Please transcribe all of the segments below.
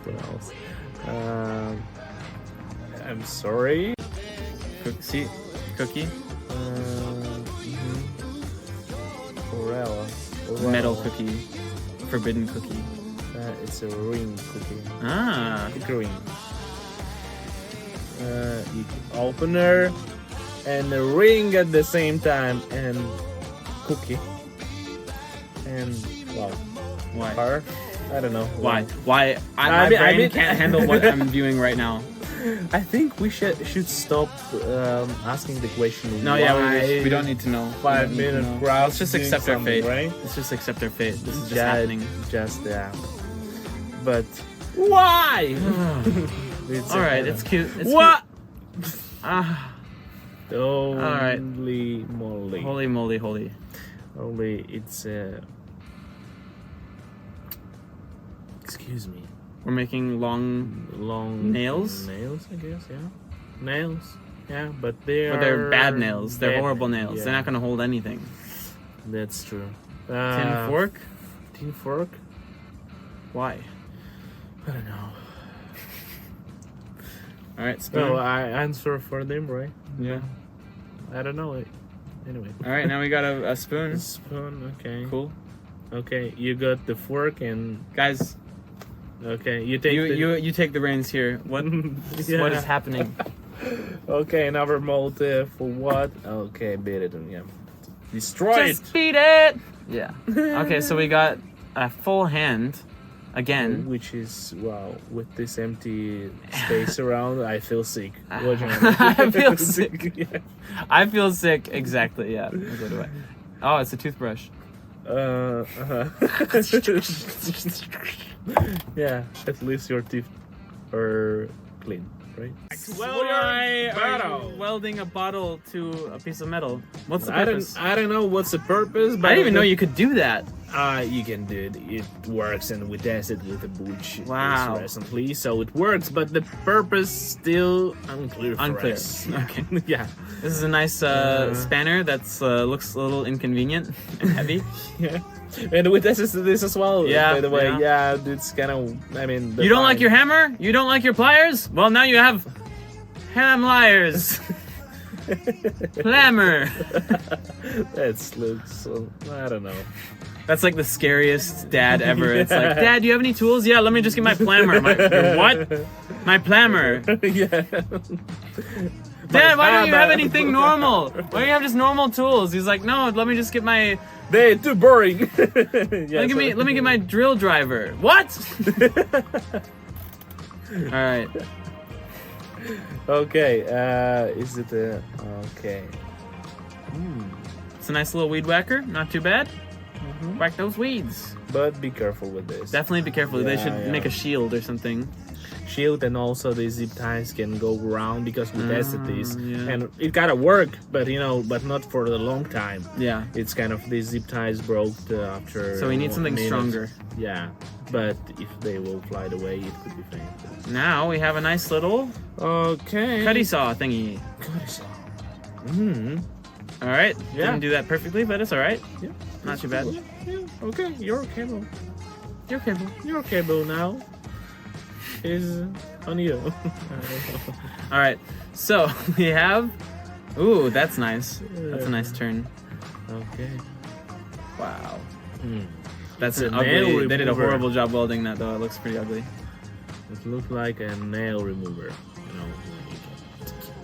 What else? I'm sorry. See, cookie, Corella. metal cookie, forbidden cookie. It's a ring cookie. Ah, Ring. Opener and a ring at the same time, and cookie. And wow, why? car. I don't know Why? Why? My brain can't handle what I'm viewing right now. I think we should stop asking the question. No, why yeah, we don't need to know. 5 minute crowd. Let's just accept our fate. Right? Let's just accept our fate. This is just happening. Just that. But Why? it's All right, it's cute. It's what? Cute. Ah, Holy right. moly! holy moly, holy. Holy, it's excuse me. We're making long Nails, I guess. Yeah, nails. Yeah, but they're bad nails. They're bad horrible nails. yeah. They're not gonna hold anything. That's true. Tin fork? Tin fork. Why? I don't know. All right, spoon. No, I answer for them, right? Yeah. I don't know. Anyway. All right, now we got a spoon. Spoon. Okay. Cool. Okay, you got the fork and Guys, okay, you take you take the reins here. What Yeah. what is happening? Okay, another mode for what? Okay, beat it. Yeah. Destroy Just beat it. Yeah. Okay, so we got a full hand again. Which is wow, with this empty space around, I feel sick. I feel sick. Yeah. I feel sick. Exactly. Yeah. So do I. Oh, it's a toothbrush. Yeah, at least your teeth are clean, right? Welding a bottle to a piece of metal. What's the I purpose? don't know what's the purpose, but I didn't even know you could do that. you can do it. It works, and we tested with the Butch Wow. recently, so it works. But the purpose still unclear. For Unclear. us. Okay. Yeah. This is a nice spanner that's looks a little inconvenient and heavy. Yeah. And we tested this as well. Yeah, By the way, yeah. it's kind of. I mean. You don't like your hammer? You don't like your pliers? Well, now you have ham liars. Clamor. That looks. I don't know. That's like the scariest dad ever. It's like, Dad, do you have any tools? Yeah, let me just get my plammer. Your what? My plammer. Yeah. Dad, why don't you have anything normal? Why don't you have just normal tools? He's like, no, let me just get my. They're too boring. Let me get my drill driver. What? All right. Okay. Is it okay? It's a nice little weed whacker. Not too bad. Whack those weeds. But be careful with this. Definitely be careful. They Yeah, should yeah. make a shield or something. Shield, and also the zip ties can go around because we tested this, yeah. and it gotta work, but but not for a long time. Yeah. It's kind of the zip ties broke after. So we need 1 something minute. stronger. Yeah, but if they will fly away, it could be painful. Now we have a nice little Okay. cutty saw thingy. Cutty saw. Hmm. All right. Yeah. Didn't do that perfectly, but it's all right. Yeah. Not too bad. Yeah. Okay. Your cable. You're capable. Your cable now is on you. All right. So we have. Ooh, that's nice. That's a nice turn. Okay. Wow. Hmm. That's It's an a nail ugly. They did a remover. horrible job welding that though. It looks pretty ugly. It looked like a nail remover,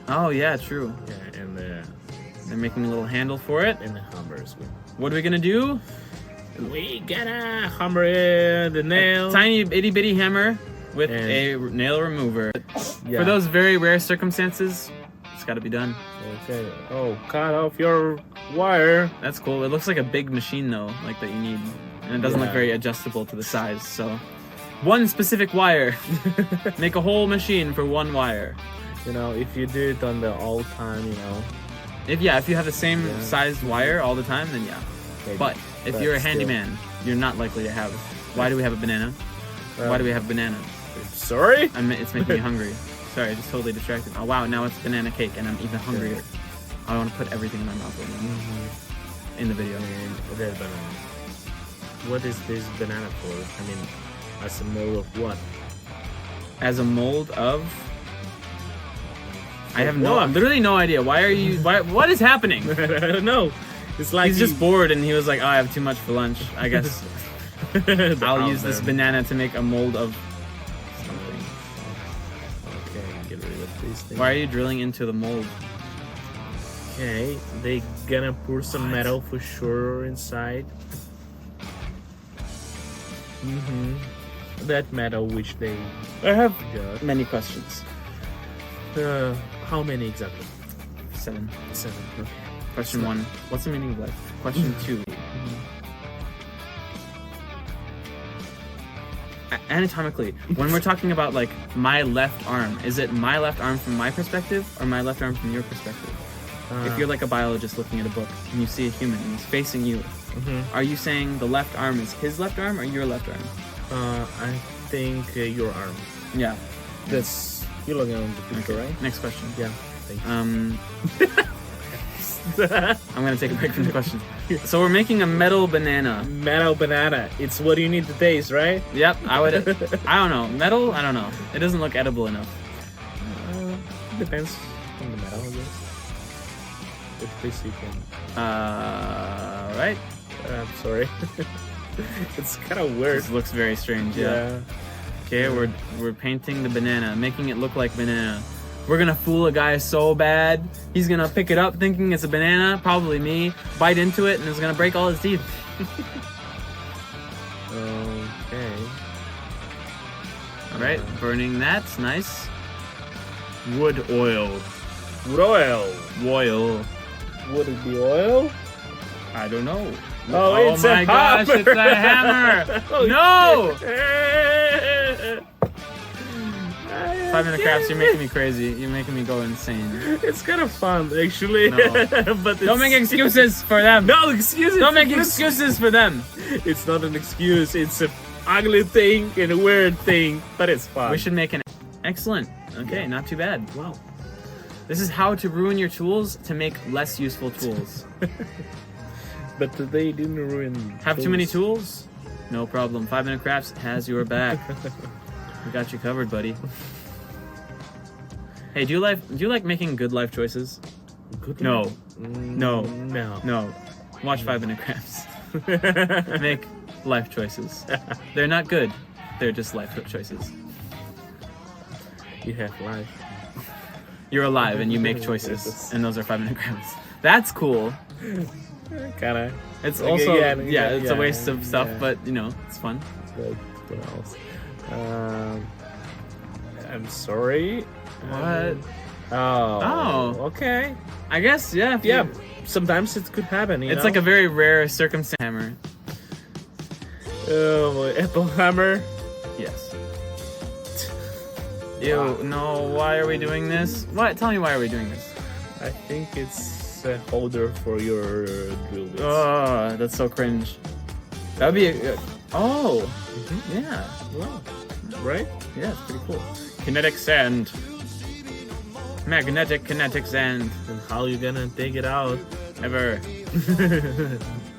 Oh yeah, true. Yeah, and They're making a little handle for it. the hammer as well. What are we gonna do? We gotta hammer the nail. Tiny itty bitty hammer with And- a nail remover. Yeah. For those very rare circumstances, it's got to be done. Okay. Oh, cut off your wire. That's cool. It looks like a big machine though, like that you need, and it doesn't look Yeah. very adjustable to the size. So, one specific wire. Make a whole machine for one wire. If you do it on the all time, If you have the same Yeah. sized wire all the time, then yeah. maybe. But if But you're a still. handyman, you're not likely to have. Why do we have a banana? Why do we have a banana? Sorry. It's making me hungry. Sorry, I just totally distracted. Oh wow, now it's banana cake, and I'm even hungrier. I want to put everything in my mouth right now. In the video. And red banana. What is this banana for? I mean, as a mode of what? as a mold of. I have What? literally no idea. Why are you? What is happening? I don't know. It's like He's just bored and he was like, oh, I have too much for lunch. I guess I'll use this banana to make a mold of something. Okay, get rid of this thing. Why are you drilling into the mold? Okay, they gonna pour some metal for sure inside. That metal which they I have got. many questions. How many exactly? 7. 7. Okay. Question 1. What's the meaning of life? Question 2. Anatomically, when we're talking about like my left arm, is it my left arm from my perspective or my left arm from your perspective? If you're like a biologist looking at a book and you see a human and he's facing you, are you saying the left arm is his left arm or your left arm? I think your arm. Yeah. That's you're looking at the picture, right? Next question. Yeah. Thank you. I'm gonna take a break from the questions. So we're making a metal banana. Metal banana. It's what you need to taste, right? Yep. I don't know. Metal? I don't know. It doesn't look edible enough. Depends on the metal, I guess. If this you can. Right? I'm sorry. It's kind of weird. This looks very strange. Yeah. Okay, we're painting the banana, making it look like banana. We're gonna fool a guy so bad. He's gonna pick it up thinking it's a banana, probably me, bite into it, and it's gonna break all his teeth. Okay. Alright, burning that. Nice. Wood oil. Wood oil. Oil. Would it be oil? I don't know. Oh, it's my a gosh, hammer. it's a hammer! Oh, No! shit. 5 minute crafts, you're making me crazy. You're making me go insane. It's kind of fun, actually. No. But Don't make excuses for them. No excuses. Don't make excuses for them. It's not an excuse. It's a ugly thing and a weird thing, but it's fun. We should make an excellent. Okay, not too bad. Wow. This is how to ruin your tools to make less useful tools. But they didn't ruin. Have too many tools? No problem. 5 minute crafts has your back. We got you covered, buddy. Hey, do you like making good life choices? Good No. life? No. No. No. Watch 5 minute crafts. Make life choices. They're not good. They're just life choices. You have life. You're alive and you make choices, and those are 5 minute crafts. That's cool. Kinda. It's Okay, also yeah, it's a waste of stuff, yeah. but you know, it's fun. But what else? I'm sorry. What? Oh. Okay. I guess yeah. if you- Yeah. Sometimes it could happen. It's like a very rare circumstance. Hammer. Oh, apple hammer. Yes. Ew. No. Why are we doing this? What? Tell me why are we doing this? I think it's a holder for your drill bits. Oh, that's so cringe. That'd be a. Oh. Yeah. Wow. Right? Yeah, it's pretty cool. Kinetic sand. Magnetic kinetic sand. And how you gonna take it out? Ever.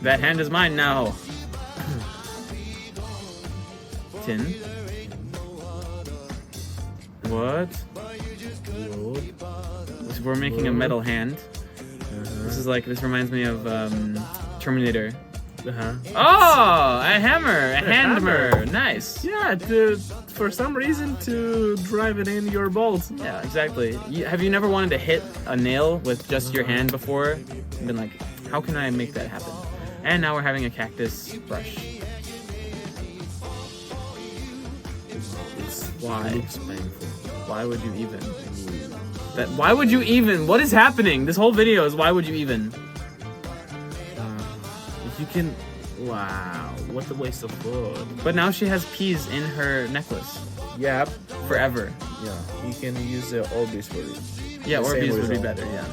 That hand is mine now. Tin. What? Wood. So we're making a metal hand. This reminds me of Terminator. Uh-huh. Oh, a hammer, a hammer. Nice. Yeah, for some reason to drive it in your bolt. Yeah, exactly. Have you never wanted to hit a nail with just your hand before? And been like, how can I make that happen? And now we're having a cactus brush. Why? It looks painful. Why would you even? Why would you even? What is happening? This whole video is why would you even? If you can... Wow, what a waste of wood. But now she has peas in her necklace. Yep. Forever. Yeah, you can use the Orbis for it. Yeah, The same Orbeez would be result. better, yeah.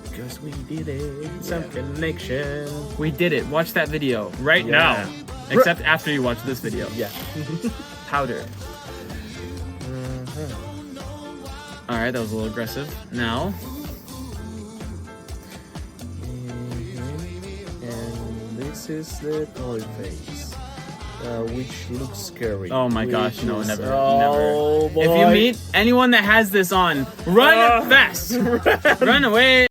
Because we did it. Some connection. We did it. Watch that video right Yeah. now. Except after you watch this video. Yeah. Powder. Alright, that was a little aggressive. Now, And this is the toy face. which looks scary. Oh my gosh, Which no, is- never, Oh, never. If you boy. meet anyone that has this on, run fast. Run away.